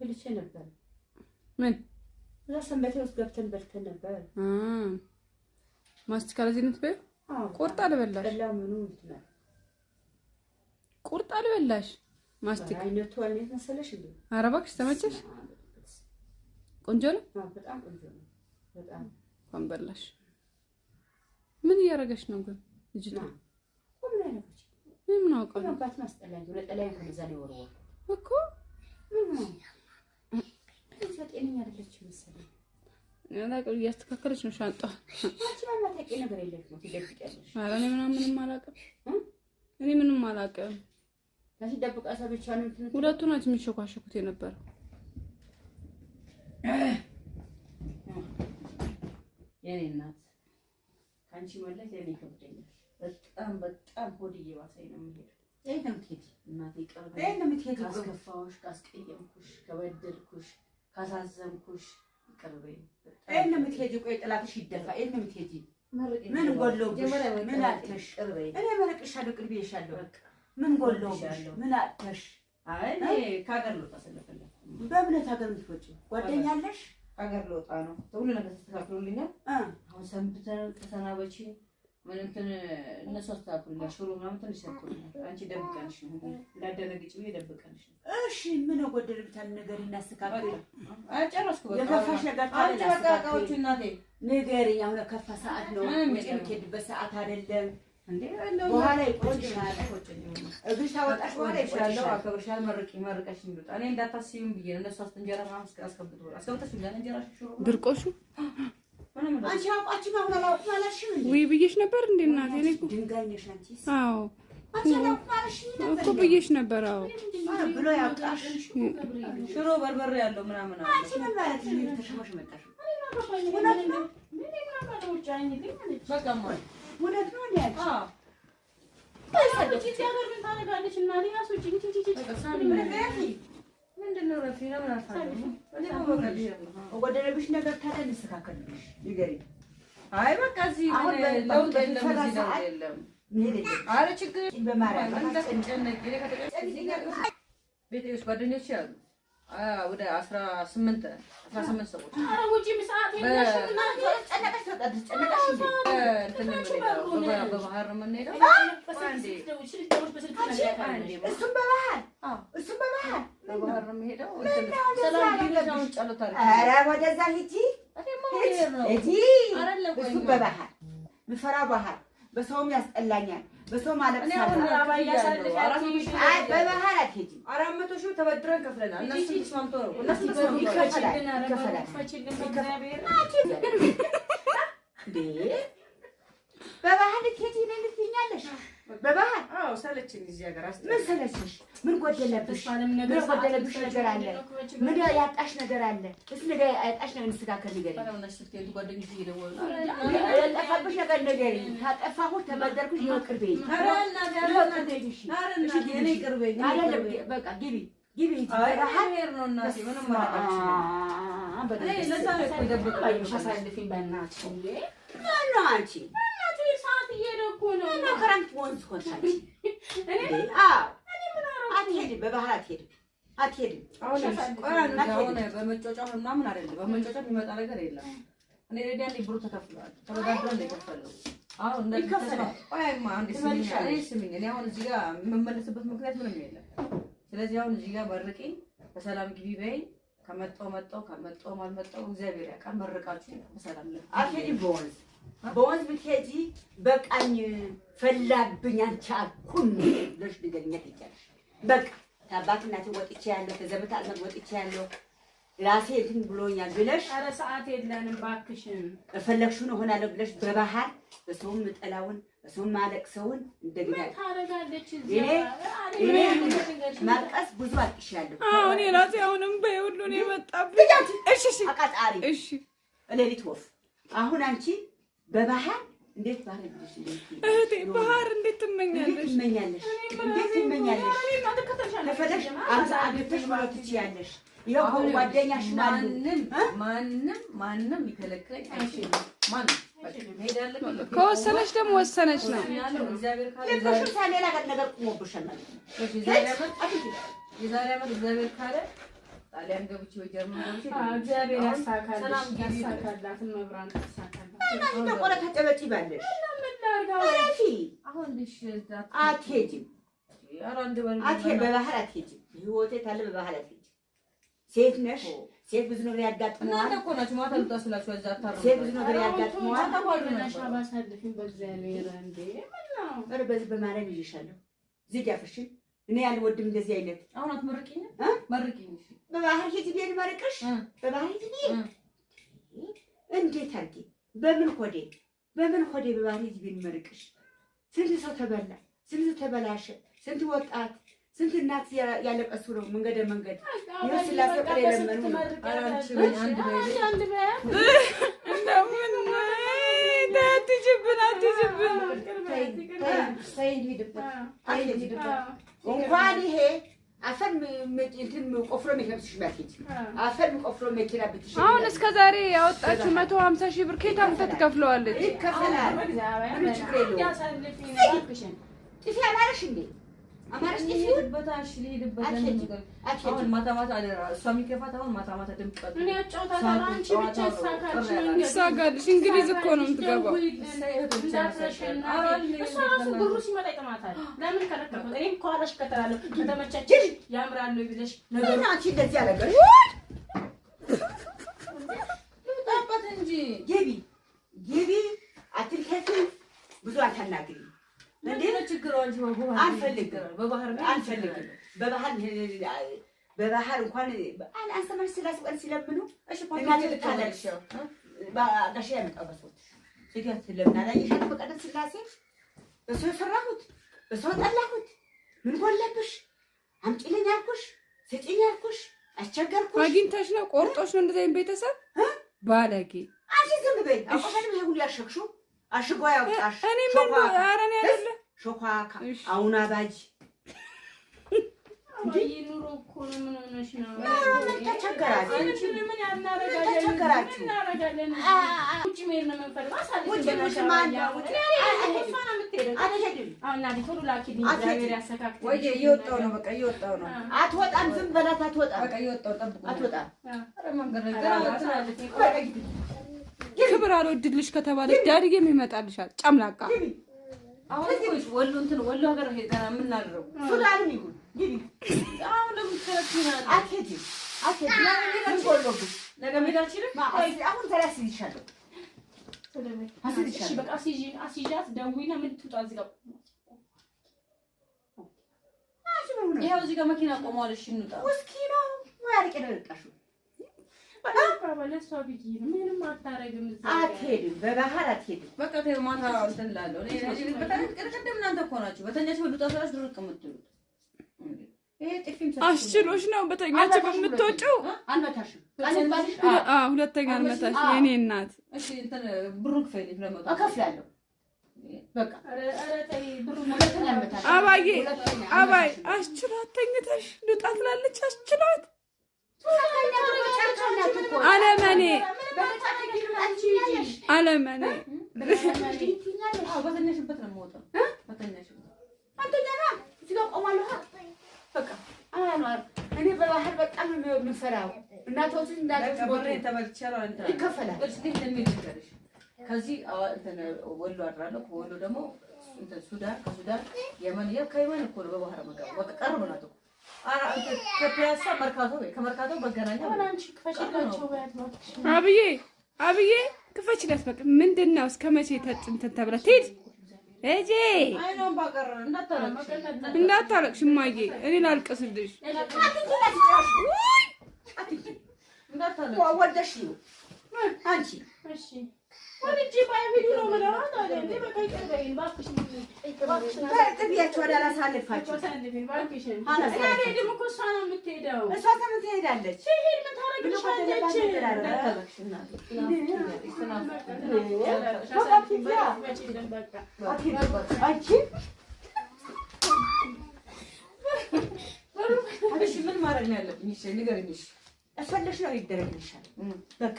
በልቼ ነበር። ምን እዛ ሰንበቴ ውስጥ ገብተን በልተን ነበር። ማስቲካ ለዚህ ነው ትበይ? ቁርጥ አልበላሽ? ለምኑ ይላል ቁርጥ አልበላሽ? ማስቲካ አይነቱ አይነት መሰለሽ እንዴ? ኧረ እባክሽ ተመቸሽ? ቆንጆ ነው። በጣም ቆንጆ ነው። በጣም እንኳን በላሽ። ምን እያደረገች ነው ግን ልጅቷ? ምን አውቃለሁ። አባት ማስጠላኝ ለጠላኝ ከዛ ነው ወርወር እኮ ጤነኛ አይደለችም መሰለኝ። ያላቀው እያስተካከለች ነው ሻንጣ። አንቺ ማማታቂ ነገር የለሽም ትደብቂያለሽ። ኧረ እኔ ምንም አላውቅም። እኔ ምንም አላውቅም። ታሽ ደብቃ ሰበቻ ነው እንትን ሁለቱ ናቸው የሚሾካሾኩት የነበረው። የኔ እናት ካንቺ ማለት የኔ ከብደኛል። በጣም ሆድ እየባሰኝ ነው የሚሄድ። ይሄ ነው ትሄጂ እናቴ ቀርበ ይሄ ነው ትሄጂ። ካስከፋውሽ፣ ካስቀየምኩሽ፣ ከበደልኩሽ፣ ካሳዘንኩሽ ቀርበኝ። ይሄ ነው ትሄጂ። ቆይ ጥላትሽ ይደፋ። ይሄ ነው ትሄጂ። ምን ጎሎብሽ? ምን አጥተሽ? እኔ መረቅሻለሁ፣ ቅርቤሻለሁ። በቃ ምን ጎሎብሽ? ምን አጥተሽ? አይ እኔ ካገር ልወጣ ስለፈለኩ። በእምነት ሀገር የምትወጪው ጓደኛ አለሽ? ሀገር ልወጣ ነው። ሁሉ ነገር ተስተካክሎልኛል። አሁን ሰንብተን ተሰናበቺ ምን እንትን እነሱ አስተካክሉልኝ። ሽሮ ምናምን ትንሽ ያልኩልኝ አንቺ ደብቀንሽ ነው እንዳደረግጭ ነው ደብቀንሽ ነው። እሺ ምን ጎደለብታል ነገር እናስተካክል። አጨረስኩ በቃ የከፋሽ ነገር ታዲያ አስተካክሉ እናቴ ንገሪኝ። አሁን ከፋ ሰዓት ነው የምትሄድበት ሰዓት አይደለም እንዴ? በኋላ ይቆጭሻል። እግርሽ ታወጣሽ በኋላ ይቆጭሻል። አከብርሻል። መርቀሽ ይሉት እኔ እንዳታስቢም ብዬ እነሱ አስተንጀራ ምናምን አስገብተሽ እንጀራሽ ሽሮ ድርቆሹ አንቺ አውቃችሁ አሁን አላውቅማለሽም እንዴ? ወይ ብዬሽ ነበር እንዴ እናቴ? እኔ እኮ ድንጋይ ነሽ አንቺ። አዎ አንቺ አላውቅማለሽም ነበር እኮ ብዬሽ ነበር። አዎ ብሎ ያውቃሽ ሽሮ በርበሬ ያለው ምናምን አለ። አንቺ ምን ማለት ነው? ተሽሞሽ መጣሽ። እውነት ነው። በቃ ማለት እውነት ነው እንዴ? አዎ ታሰደች ሲያገር ምን ታደርጋለች? እና ሊያሱ ጭንጭ ምንድነው ረፊ ነው ምናፋለሁ እኔ ወደረብሽ ነገር ታዲያ እንስተካከልልሽ ንገሪ። አይ በቃ እዚህ ለውጥ የለም እዚህ ለውጥ የለም። ኧረ ችግር በማርያም አንጨነቂ ቤቴ ውስጥ ጓደኞች ያሉ ወደ 18 ሰዎች። ኧረ ውጪ ምሳት የለሽም እና ጨነቀሽ ተጨነቀሽ እንትን ነው በባህር ነው የምንሄደው። እሱም በባህር በባህር ነው የምሄደው። ሰላም ቢሆን ጸሎት አድርጊ። ኧረ ወደዛ ሂጂ ሂጂ። እሱም በባህር ምፈራ ባህር በሰውም ያስጠላኛል። በሰው ማለት አይ በባህር አትሄጂም። 400 ሺህ ተበድረን ከፍለናል። እነሱ ተስማምቶ ነው እነሱ ይከፈላል። በባህር ልትሄጂ ነው ልትኛለሽ? በባህር አዎ ሰለችኝ። እዚህ ሀገር ምን ሰለችሽ? ምን ጎደለብሽ? ምን ጎደለብሽ ነገር አለ? ምን ያጣሽ ነገር አለ? እስኪ ነገር ያጣሽ ነገር እንስተካከል ንገሪኝ። ያጠፋብሽ ነገር ንገሪኝ። ታጠፋሁት ተበደርኩሽ ይኸው ቅርቤኝ። ኧረ እናቴ እኔ ቅርቤኝ አይደለም። በቃ ግቢ ባህር ነው እናቴ ምንም ማለት ነው። ለዛ ነው እኮ ደብቀሽ አሳልፊኝ በእናትሽ። ማነው አንቺ? እየደኩ ነው እና ክረምት ወንዝ ኮንታች እኔ አትሄድም። በባህር አትሄድም። አሁን በመጫጫው ምናምን አይደለም። በመጫጫው የሚመጣ ነገር የለም። እኔ ሬዲያ ብሩ ተከፍሏል። ተበዳድረን ነው የከፈለው። አሁን እንደከፈለ ቆይማ አንዴ ስሚኝ። እኔ አሁን እዚህ ጋር የምመለስበት ምክንያት ምንም የለም። ስለዚህ አሁን እዚህ ጋር መርቂኝ፣ በሰላም ግቢ በይኝ። ከመጣው አልመጣው እግዚአብሔር ያውቃል። መርቃችሁ በሰላም ነው። አትሄጂም በወንዝ ብትሄጂ በቃኝ ፈላብኝ አንቺ አልኩኝ ብለሽ ንገሪኝ ትችያለሽ። በቃ ታባት እናቴ ወጥቼ ያለው ከዘመታ አዘን ወጥቼ ያለው ራሴ እንትን ብሎኛል ብለሽ ኧረ ሰዓት የለንም እባክሽን እፈለግሽውን እሆናለሁ ብለሽ በባህር በሰውም ጥላውን በሰውም ማለቅሰውን እንደገና ታረጋለች። እኔ ማልቀስ ብዙ አልቅሻለሁ። አዎ እኔ ራሴ አሁንም በይሁሉ ነው የመጣብኝ። እሺ አቃጣሪ እሺ ሌሊት ወፍ አሁን አንቺ በባህር እንዴት ባህር ልጅ እህቴ ባህር እንዴት ትመኛለሽ? እንዴት ትመኛለሽ? ለፈለሽ አግተሽ ማለት ትችያለሽ። ይሄው ጓደኛሽ ማንም ይከለክለኝ አይችልም። ማንም ከወሰነች ደግሞ ወሰነች ነው። እግዚአብሔር ካለ ሌላ ነገር ቆሞብሻል ማለት ነው። የዛሬ ዓመት እግዚአብሔር ካለ ጣሊያን ገብቼ ወይ ጀርመን ገብቼ እግዚአብሔር ያሳካልሽ ያሳካላት መብራን ያሳካላት እና ቆረ ተጨበጭ ባለሽ አረፊ አሁን ልሽ አትሄጂም አራንድ ባል በባህር አትሄጂም ህይወቴ ታለ በባህር አትሄጂም ሴት ነሽ ሴት ብዙ ነገር ያጋጥመዋል እናንተ እኮ ናችሁ ማታ ልታስላችሁ እዛ አታሩ ሴት ብዙ ነገር ያጋጥመዋል ተባሉናሽ አባሳልፊን በእግዚአብሔር እንዴ ኧረ በዚህ በማርያም ይዤሻለሁ ዝግ ያፍሽን እኔ ያልወድም እንደዚህ አይነት አሁን አትመርቂኝ መርቂኝ እሺ በባህር ሂጂ ቢል መርቅሽ በባህር ሂጂ እንዴት አድርጌ በምን ሆዴ በባህር ሂጂ ቢል መርቅሽ ስንት ሰው ተበላ ስንት ሰው ተበላሸ ስንት ወጣት ስንት እናት ያለቀሱ ነው መንገድ ይመስላል ፈቀደ የለመኑ አራንቺ አንድ በይ እንደምን አትጅብን እንኳን ይሄ አፈር እንትን ቆፍሮ የሚከብስሽ ማትሄጂ አፈር ቆፍሮ መኪና ብትሽ አሁን እስከ ዛሬ ያወጣችሁ 150,000 ብር ከየት አምጥታ ትከፍለዋለች? ይከፈላል። ምንም ችግር የለውም። ጥፊ አማረሽ እንዴ? አማረሽ ልሄድበታሽ አሁን ማታ አደራ እሷ የሚከፋት አሁን ማታ ድምቀት እኔ አጫውታታለሁ አንቺ ብቻ ሳካች ይሳጋልሽ እንግሊዝ እኮ ነው የምትገባው እሷ ራሱ ብሩ ሲመጣ ይጥማታል ለምን ከለከልኩት እኔም ከኋላሽ እከተላለሁ ከተመቻችሽ ያምራል ብለሽ ነገሩ አንቺ እንደዚህ ያለገሽ ልውጣበት እንጂ ግቢ አትልከፊ ብዙ አታናግሪ እንዴት ነው ችግሩ አንቺ አልፈልግም በባህር እንኳን አንሰማሽ ስላስቀር ሲለምኑ እሺ እናት ልታለቅሽ ባጋሽ ያመጣው በሶት ሲጋት ለምናላ ይሄን በቀደም ስላሴ በሶ ፈራሁት በሶ ጠላሁት ምን ጎለብሽ አምጪልኝ አልኩሽ ስጪኝ አልኩሽ አስቸገርኩሽ አግኝተሽ ነው ቆርጦሽ ነው እንደዚህ ቤተሰብ ባለጌ አንቺ ዝም በይ አቆፈንም ይሁን ያሸክሹ አሽጎ ያውጣሽ እኔ ምን አረኔ አይደለ ሾኳካ አሁን አባጅ ኑሮ እኮ ምን ሆነሽ ነው ተቸገራችሁ አንቺ ምን ያናረጋለን ውጭ መሄድ ነው የምንፈልገው አሳልፈሽ ማን ውጭ እሷና የምትሄደው አሁን ናዲ ቶሎ ላኪልኝ እግዚአብሔር ያስተካክል ወይ እየወጣው ነው በቃ እየወጣው ነው አትወጣም ዝም በላት አትወጣም በቃ እየወጣው ጠብቁ አትወጣም ኧረ መንገድ ላይ ክብር አልወድልሽ ከተባለች ዳድጌም ይመጣልሻል ጨምላቃ አሁን እኮ ወሎ ሀገር ሄደና ምን እናደርገው ሱዳንም ይሁን ግቢ አሁን ለምትከራክራለህ አትሄጂም ምን ጎሎብሽ ነገ መሄድ አልችልም አሁን ተራስ ይሻለው እሺ በቃ አሲዣት ደውይና ምን ትውጣ እዚህ ጋር ይኸው እዚህ ጋር መኪና ቆመዋል እሺ እንውጣ ውስኪ ነው ወይ አርቄ ነው የወጣሽው ባለሷ ቢጂ ምንም አታረግም አትሄድም በባህር አትሄድም በቃ ተይው ማታ እንትን እላለሁ እኔ በጣም ቅድም እናንተ እኮ ናችሁ በተኛች በሉጣ ስራሽ ድርቅ የምትሉት ይሄ ጥፊም አስችሎሽ ነው በተኛች የምትወጪው አልመታሽም ሁለተኛ አልመታሽ የኔ እናት እሺ እንትን ብሩን ክፈይልኝ ለመጣ እከፍላለሁ በቃ ኧረ ተይ ብሩ አባይ አስችሏት ተኝተሽ ልውጣ ትላለች አስችሏት አለመኔ በተኛሽበት ነው የምወጣው በተኛሽበት እዚህ ጋር ቆማለሁ በቃ እኔ በባህር በጣም ነው የምፈራው እናቶች ይከፈላል ከዚህ እንትን ወሎ አድራለሁ ከወሎ ደግሞ እንትን ሱዳን ከሱዳን የመን ከየመን እኮ ነው በባህር መገባ በቃ ቀርብ ናት እኮ ከፒያሳ መርካቶ ከመርካቶ መገናኛ አብዬ ክፈችላት በቃ ምንድን ነው እስከ መቼ እንትን ተብላ ትሄድ እጄ አይኖን ባቀር እንዳታለቅሽ እማዬ እኔ ላልቅስልሽ ወልደሽ ነው አንቺ እሺ ወልጄ ባይሄዱ ነው ማለት አይደል በቃ ይቀበይኝ ባክሽ ጥቢያቸው ወደ አላሳልፋቸው አልሄድም እኮ እሷ ነው የምትሄደው እሷ ተምን ትሄዳለች ሲሄድ ምን ታረግልሻለች እሺ ምን ማድረግ ነው ያለብኝ? እሺ ንገሪኝ። እፈለሽ ነው ይደረግልሻል በቃ